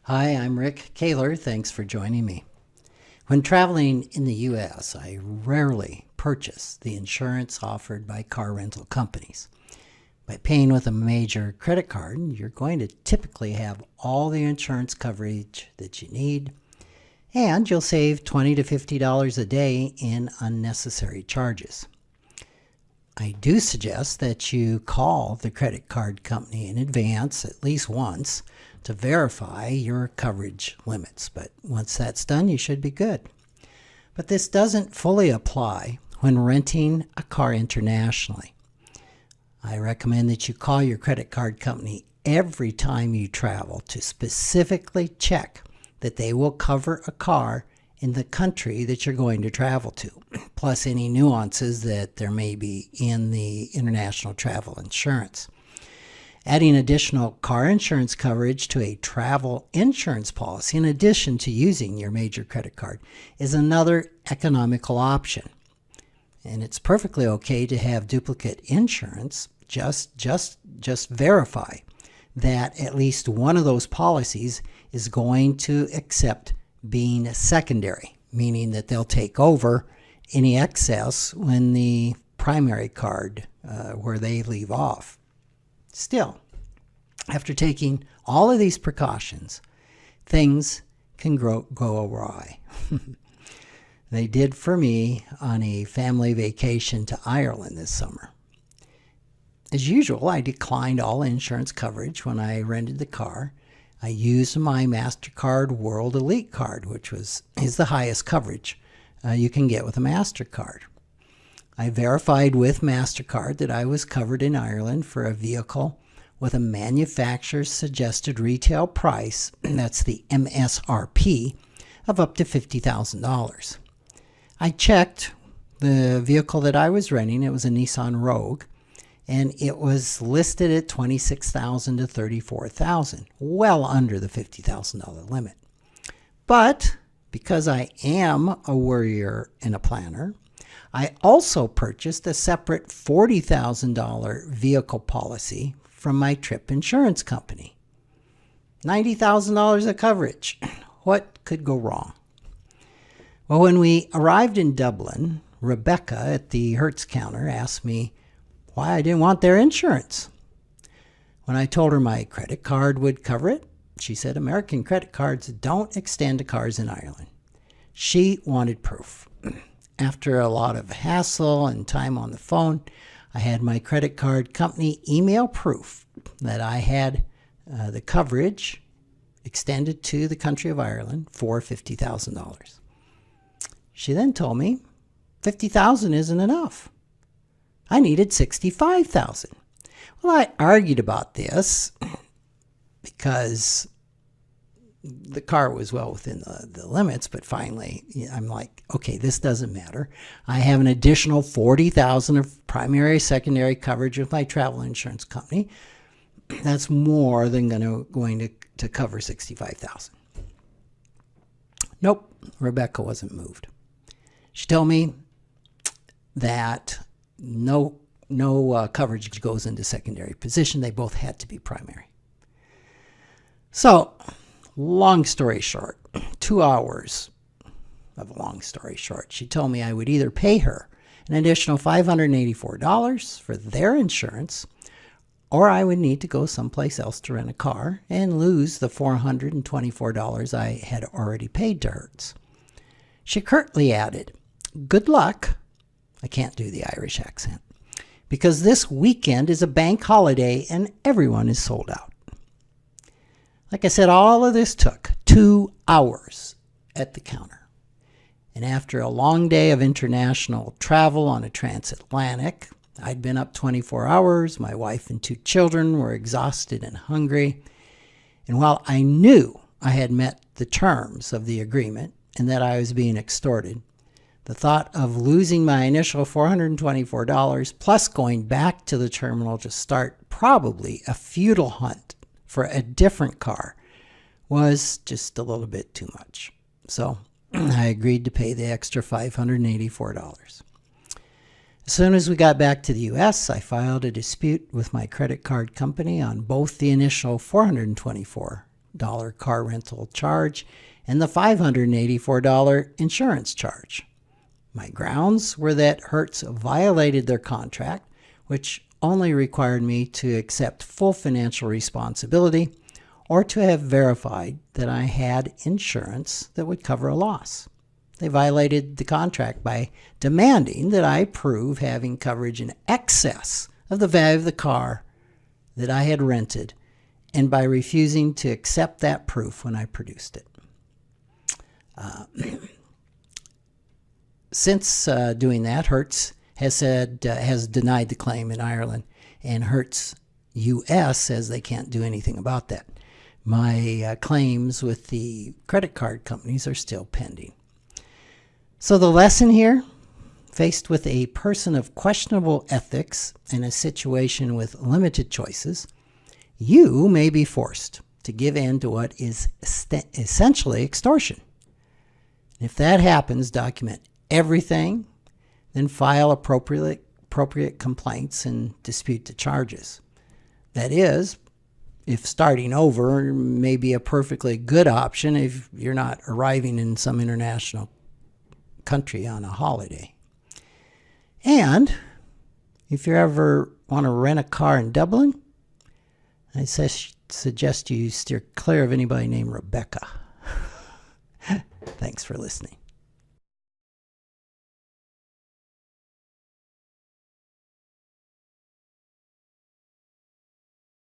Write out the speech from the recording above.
Hi, I'm Rick Kaler. Thanks for joining me. When traveling in the U.S., I rarely purchase the insurance offered by car rental companies. By paying with a major credit card, you're going to typically have all the insurance coverage that you need, and you'll save $20 to $50 a day in unnecessary charges. I do suggest that you call the credit card company in advance at least once to verify your coverage limits, but once that's done, you should be good. But this doesn't fully apply when renting a car internationally. I recommend that you call your credit card company every time you travel to specifically check that they will cover a car in the country that you're going to travel to, plus any nuances that there may be in the international travel insurance. Adding additional car insurance coverage to a travel insurance policy, in addition to using your major credit card, is another economical option. And it's perfectly okay to have duplicate insurance. Just verify that at least one of those policies is going to accept being secondary, meaning that they'll take over any excess when the primary card where they leave off. Still, after taking all of these precautions, things can go awry. They did for me on a family vacation to Ireland this summer. As usual, I declined all insurance coverage when I rented the car. I used my MasterCard World Elite card, which is the highest coverage you can get with a MasterCard. I verified with MasterCard that I was covered in Ireland for a vehicle with a manufacturer's suggested retail price, that's the MSRP, of up to $50,000. I checked the vehicle that I was renting. It was a Nissan Rogue, and it was listed at $26,000 to $34,000, well under the $50,000 limit. But because I am a worrier and a planner, I also purchased a separate $40,000 vehicle policy from my trip insurance company. $90,000 of coverage. What could go wrong? Well, when we arrived in Dublin, Rebecca at the Hertz counter asked me why I didn't want their insurance. When I told her my credit card would cover it, she said American credit cards don't extend to cars in Ireland. She wanted proof. After a lot of hassle and time on the phone, I had my credit card company email proof that I had the coverage extended to the country of Ireland for $50,000. She then told me $50,000 isn't enough. I needed $65,000. Well, I argued about this because the car was well within the limits, but finally I'm like, okay, this doesn't matter. I have an additional $40,000 of primary, secondary coverage with my travel insurance company. That's more than going to cover $65,000. Nope, Rebecca wasn't moved. She told me that no coverage goes into secondary position. They both had to be primary. So, long story short, 2 hours of a long story short, she told me I would either pay her an additional $584 for their insurance, or I would need to go someplace else to rent a car and lose the $424 I had already paid to Hertz. She curtly added, "Good luck," I can't do the Irish accent, "because this weekend is a bank holiday and everyone is sold out." Like I said, all of this took 2 hours at the counter. And after a long day of international travel on a transatlantic, I'd been up 24 hours. My wife and 2 children were exhausted and hungry. And while I knew I had met the terms of the agreement and that I was being extorted, the thought of losing my initial $424 plus going back to the terminal to start probably a futile hunt for a different car was just a little bit too much. So I agreed to pay the extra $584. As soon as we got back to the U.S., I filed a dispute with my credit card company on both the initial $424 car rental charge and the $584 insurance charge. My grounds were that Hertz violated their contract, which only required me to accept full financial responsibility or to have verified that I had insurance that would cover a loss. They violated the contract by demanding that I prove having coverage in excess of the value of the car that I had rented, and by refusing to accept that proof when I produced it. Since doing that, Hertz has denied the claim in Ireland, and Hertz US says they can't do anything about that. My claims with the credit card companies are still pending. So the lesson here, faced with a person of questionable ethics in a situation with limited choices, you may be forced to give in to what is essentially extortion. If that happens, document everything, then file appropriate complaints and dispute the charges. That is, if starting over may be a perfectly good option if you're not arriving in some international country on a holiday. And if you ever want to rent a car in Dublin, I suggest you steer clear of anybody named Rebecca. Thanks for listening.